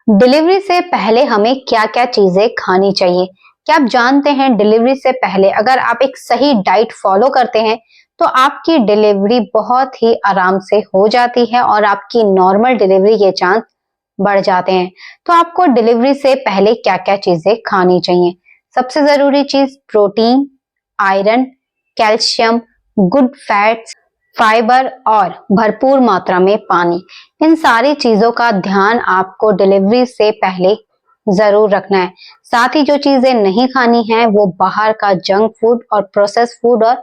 Delivery से पहले हमें क्या क्या चीजें खानी चाहिए? क्या आप जानते हैं डिलीवरी से पहले अगर आप एक सही डाइट फॉलो करते हैं तो आपकी डिलीवरी बहुत ही आराम से हो जाती है और आपकी नॉर्मल डिलीवरी के चांस बढ़ जाते हैं। तो आपको डिलीवरी से पहले क्या क्या चीजें खानी चाहिए? सबसे जरूरी चीज protein, iron, calcium, good fats, fibre और भरपूर मात्रा में पानी। इन सारी चीजों का ध्यान आपको डिलीवरी से पहले जरूर रखना है। साथ ही जो चीजें नहीं खानी है वो बाहर का जंक फूड और प्रोसेस फूड और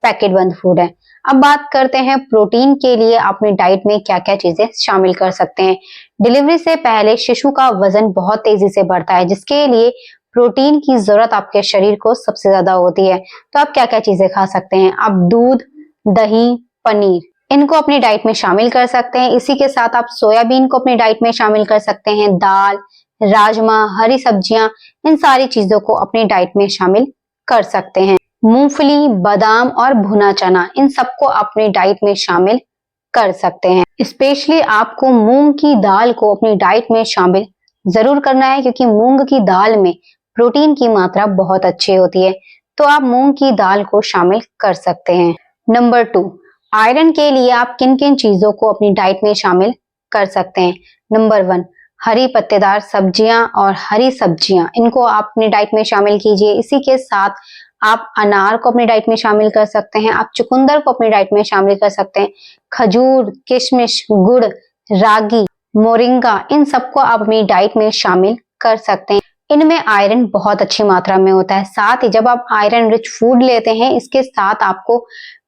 पैकेट बंद फूड है। अब बात करते हैं प्रोटीन के लिए अपनी डाइट में क्या क्या चीजें शामिल कर सकते हैं। डिलीवरी से पहले शिशु का वजन बहुत तेजी से बढ़ता है, जिसके लिए प्रोटीन की जरूरत आपके शरीर को सबसे ज्यादा होती है। तो आप क्या क्या चीजें खा सकते हैं? आप दूध, दही, पनीर इनको अपनी डाइट में शामिल कर सकते हैं। इसी के साथ आप सोयाबीन को अपनी डाइट में शामिल कर सकते हैं। दाल, राजमा, हरी सब्जियां, इन सारी चीजों को अपनी डाइट में शामिल कर सकते हैं। मूंगफली, बादाम और भुना चना, इन सबको अपनी डाइट में शामिल कर सकते हैं। स्पेशली आपको मूंग की दाल को अपनी डाइट में शामिल जरूर करना है, क्योंकि मूंग की दाल में प्रोटीन की मात्रा बहुत अच्छी होती है। तो आप मूंग की दाल को शामिल कर सकते हैं। नंबर 2, आयरन के लिए आप किन किन चीजों को अपनी डाइट में शामिल कर सकते हैं? नंबर 1, हरी पत्तेदार सब्जियां और हरी सब्जियां, इनको आप अपनी डाइट में शामिल कीजिए। इसी के साथ आप अनार को अपनी डाइट में शामिल कर सकते हैं। आप चुकंदर को अपनी डाइट में शामिल कर सकते हैं। खजूर, किशमिश, गुड़, रागी, मोरिंगा, इन सबको आप अपनी डाइट में शामिल कर सकते हैं। इनमें आयरन बहुत अच्छी मात्रा में होता है। साथ ही जब आप आयरन रिच फूड लेते हैं, इसके साथ आपको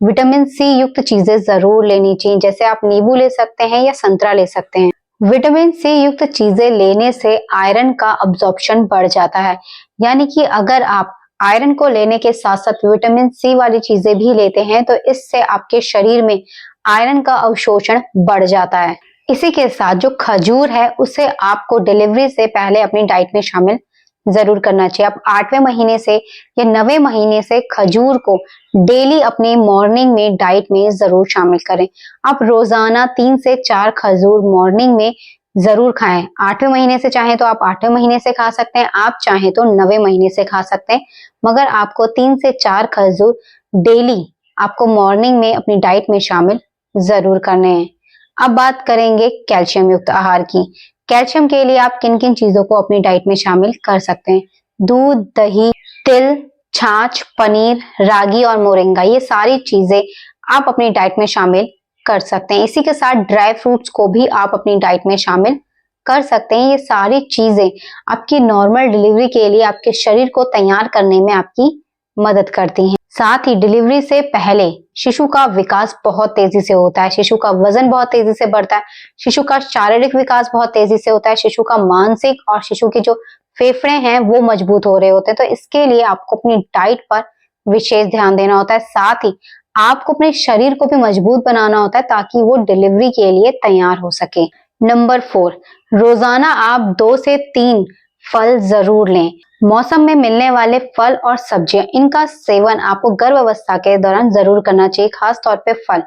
विटामिन सी युक्त चीजें जरूर लेनी चाहिए। जैसे आप नींबू ले सकते हैं या संतरा ले सकते हैं। विटामिन सी युक्त चीजें लेने से आयरन का अब्जॉर्प्शन बढ़ जाता है। यानी कि अगर आप आयरन को लेने के साथ साथ विटामिन सी वाली चीजें भी लेते हैं तो इससे आपके शरीर में आयरन का अवशोषण बढ़ जाता है। इसी के साथ जो खजूर है उसे आपको डिलीवरी से पहले अपनी डाइट में शामिल जरूर करना चाहिए। आप 8वें महीने से या 9वें महीने से खजूर को डेली अपने मॉर्निंग में डाइट में जरूर शामिल करें। आप रोजाना 3 से 4 खजूर मॉर्निंग में जरूर खाएं। 8वें महीने से चाहें तो आप 8वें महीने से खा सकते हैं, आप चाहें तो 9वें महीने से खा सकते हैं, मगर आपको 3 से 4 खजूर डेली आपको मॉर्निंग में अपनी डाइट में शामिल जरूर करने हैं। अब बात करेंगे कैल्शियम युक्त आहार की। कैल्शियम के लिए आप किन किन चीजों को अपनी डाइट में शामिल कर सकते हैं? दूध, दही, तिल, छाछ, पनीर, रागी और मोरिंगा, ये सारी चीजें आप अपनी डाइट में शामिल कर सकते हैं। इसी के साथ ड्राई फ्रूट्स को भी आप अपनी डाइट में शामिल कर सकते हैं। ये सारी चीजें आपकी नॉर्मल डिलीवरी के लिए आपके शरीर को तैयार करने में आपकी मदद करती हैं। साथ ही डिलीवरी से पहले शिशु का विकास बहुत तेजी से होता है। शिशु का वजन बहुत तेजी से बढ़ता है। शिशु का शारीरिक विकास बहुत तेजी से होता है। शिशु का मानसिक और शिशु के जो फेफड़े हैं वो मजबूत हो रहे होते हैं। तो इसके लिए आपको अपनी डाइट पर विशेष ध्यान देना होता है। साथ ही आपको अपने शरीर को भी मजबूत बनाना होता है ताकि वो डिलीवरी के लिए तैयार हो सके। नंबर 4, रोजाना आप 2 से 3 फल जरूर लें। मौसम में मिलने वाले फल और सब्जियां, इनका सेवन आपको गर्भावस्था के दौरान जरूर करना चाहिए। खास तौर पे फल,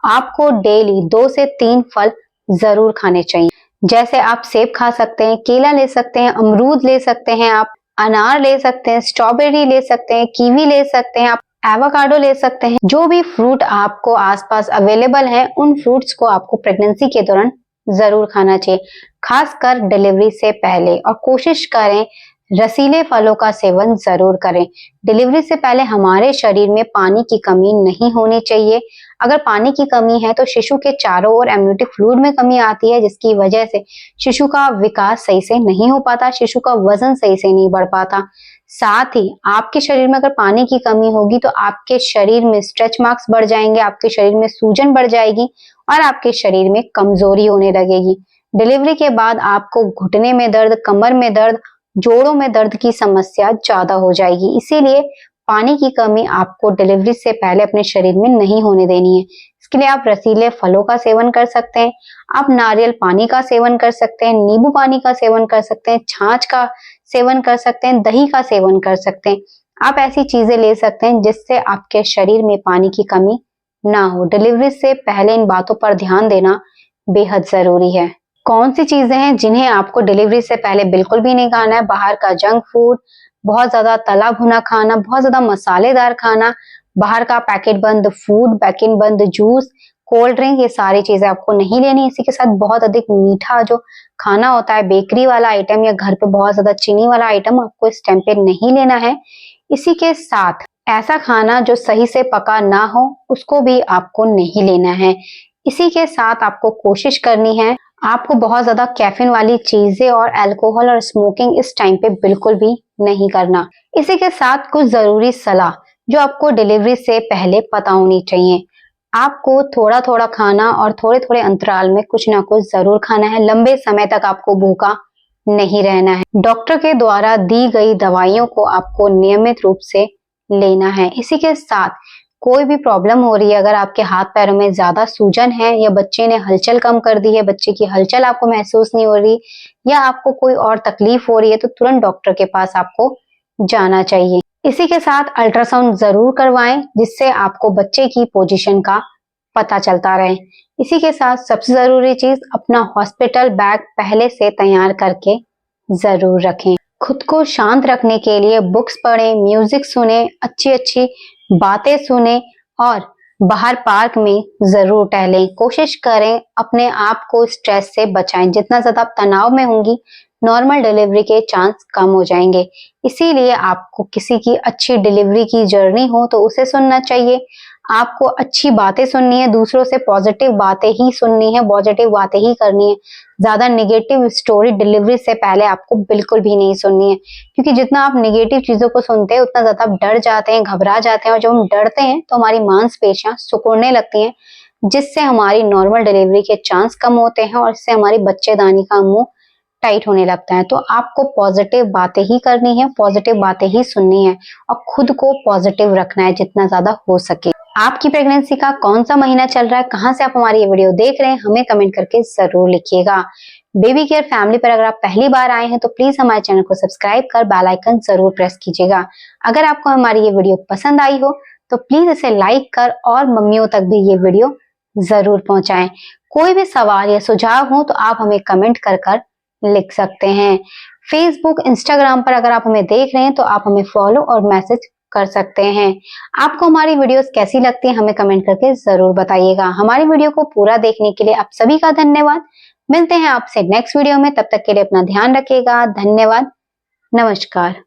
आपको डेली 2 से 3 फल जरूर खाने चाहिए। जैसे आप सेब खा सकते हैं, केला ले सकते हैं, अमरूद ले सकते हैं, आप अनार ले सकते हैं, स्ट्रॉबेरी ले सकते हैं, कीवी ले सकते हैं, आप एवोकाडो ले सकते हैं। जो भी फ्रूट आपको आसपास अवेलेबल है, उन फ्रूट्स को आपको प्रेगनेंसी के दौरान जरूर खाना चाहिए, खासकर डिलीवरी से पहले। और कोशिश करें रसीले फलों का सेवन जरूर करें। डिलीवरी से पहले हमारे शरीर में पानी की कमी नहीं होनी चाहिए। अगर पानी की कमी है तो शिशु के चारों ओर एमनियोटिक फ्लूइड में कमी आती है, जिसकी वजह से शिशु का विकास सही से नहीं हो पाता, शिशु का वजन सही से नहीं बढ़ पाता। साथ ही आपके शरीर में अगर पानी की कमी होगी तो आपके शरीर में स्ट्रेच मार्क्स बढ़ जाएंगे, आपके शरीर में सूजन बढ़ जाएगी और आपके शरीर में कमजोरी होने लगेगी। डिलीवरी के बाद आपको घुटने में दर्द, कमर में दर्द, जोड़ों में दर्द की समस्या ज्यादा हो जाएगी। इसीलिए पानी की कमी आपको डिलीवरी से पहले अपने शरीर में नहीं होने देनी है। इसके लिए आप रसीले फलों का सेवन कर सकते हैं, आप नारियल पानी का सेवन कर सकते हैं, नींबू पानी का सेवन कर सकते हैं, छाछ का सेवन कर सकते हैं, दही का सेवन कर सकते हैं। आप ऐसी चीजें ले सकते हैं जिससे आपके शरीर में पानी की कमी ना हो। डिलीवरी से पहले इन बातों पर ध्यान देना बेहद जरूरी है। कौन सी चीजें हैं जिन्हें आपको डिलीवरी से पहले बिल्कुल भी नहीं खाना है? बाहर का जंक फूड, बहुत ज्यादा तला भुना खाना, बहुत ज्यादा मसालेदार खाना, बाहर का पैकेट बंद फूड, पैकेट बंद जूस, कोल्ड ड्रिंक, ये सारी चीजें आपको नहीं लेनी। इसी के साथ बहुत अधिक मीठा जो खाना होता है, बेकरी वाला आइटम या घर पे बहुत ज्यादा चीनी वाला आइटम आपको इस टाइम पे नहीं लेना है। इसी के साथ ऐसा खाना जो सही से पका ना हो उसको भी आपको नहीं लेना है। इसी के साथ आपको कोशिश करनी है, आपको बहुत ज्यादा कैफीन वाली चीजें और अल्कोहल और स्मोकिंग इस टाइम पे बिल्कुल भी नहीं करना। इसी के साथ कुछ जरूरी सलाह जो आपको डिलीवरी से पहले पता होनी चाहिए। आपको थोड़ा थोड़ा खाना और थोड़े थोड़े अंतराल में कुछ ना कुछ जरूर खाना है। लंबे समय तक आपको भूखा नहीं रहना है। डॉक्टर के द्वारा दी गई दवाइयों को आपको नियमित रूप से लेना है। इसी के साथ कोई भी प्रॉब्लम हो रही है, अगर आपके हाथ पैरों में ज्यादा सूजन है या बच्चे ने हलचल कम कर दी है, बच्चे की हलचल आपको महसूस नहीं हो रही या आपको कोई और तकलीफ हो रही है, तो तुरंत डॉक्टर के पास आपको जाना चाहिए। इसी के साथ अल्ट्रासाउंड जरूर करवाएं जिससे आपको बच्चे की पोजीशन का पता चलता रहे। इसी के साथ सबसे जरूरी चीज, अपना हॉस्पिटल बैग पहले से तैयार करके जरूर रखें। खुद को शांत रखने के लिए बुक्स पढ़ें, म्यूजिक सुने, अच्छी अच्छी बातें सुने और बाहर पार्क में जरूर टहलें। कोशिश करें अपने आप को स्ट्रेस से बचाएं। जितना ज्यादा आप तनाव में होंगी, नॉर्मल डिलीवरी के चांस कम हो जाएंगे। इसीलिए आपको किसी की अच्छी डिलीवरी की जर्नी हो तो उसे सुनना चाहिए। आपको अच्छी बातें सुननी है, दूसरों से पॉजिटिव बातें ही सुननी है, पॉजिटिव बातें ही करनी है। ज्यादा निगेटिव स्टोरी डिलीवरी से पहले आपको बिल्कुल भी नहीं सुननी है, क्योंकि जितना आप निगेटिव चीजों को सुनते हैं उतना ज्यादा आप डर जाते हैं, घबरा जाते हैं, और जब हम डरते हैं तो हमारी मांसपेशियां सिकुड़ने लगती हैं, जिससे हमारी नॉर्मल डिलीवरी के चांस कम होते हैं और इससे हमारी बच्चेदानी का मुंह टाइट होने लगता है। तो आपको पॉजिटिव बातें ही करनी है, पॉजिटिव बातें ही सुननी है और खुद को पॉजिटिव रखना है जितना ज्यादा हो सके। आपकी प्रेगनेंसी का कौन सा महीना चल रहा है, कहां से आप हमारी ये वीडियो देख रहे हैं, हमें कमेंट करके जरूर लिखिएगा। बेबी केयर फैमिली पर अगर आप पहली बार आए हैं तो प्लीज हमारे चैनल को सब्सक्राइब कर बेल आइकन जरूर प्रेस कीजिएगा। अगर आपको हमारी ये वीडियो पसंद आई हो तो प्लीज इसे लाइक कर और मम्मियों तक भी ये वीडियो जरूर पहुंचाएं। कोई भी सवाल या सुझाव हो तो आप हमें कमेंट कर लिख सकते हैं। फेसबुक, इंस्टाग्राम पर अगर आप हमें देख रहे हैं तो आप हमें फॉलो और मैसेज कर सकते हैं। आपको हमारी वीडियोस कैसी लगती है हमें कमेंट करके जरूर बताइएगा। हमारी वीडियो को पूरा देखने के लिए आप सभी का धन्यवाद। मिलते हैं आपसे नेक्स्ट वीडियो में, तब तक के लिए अपना ध्यान रखिएगा। धन्यवाद, नमस्कार।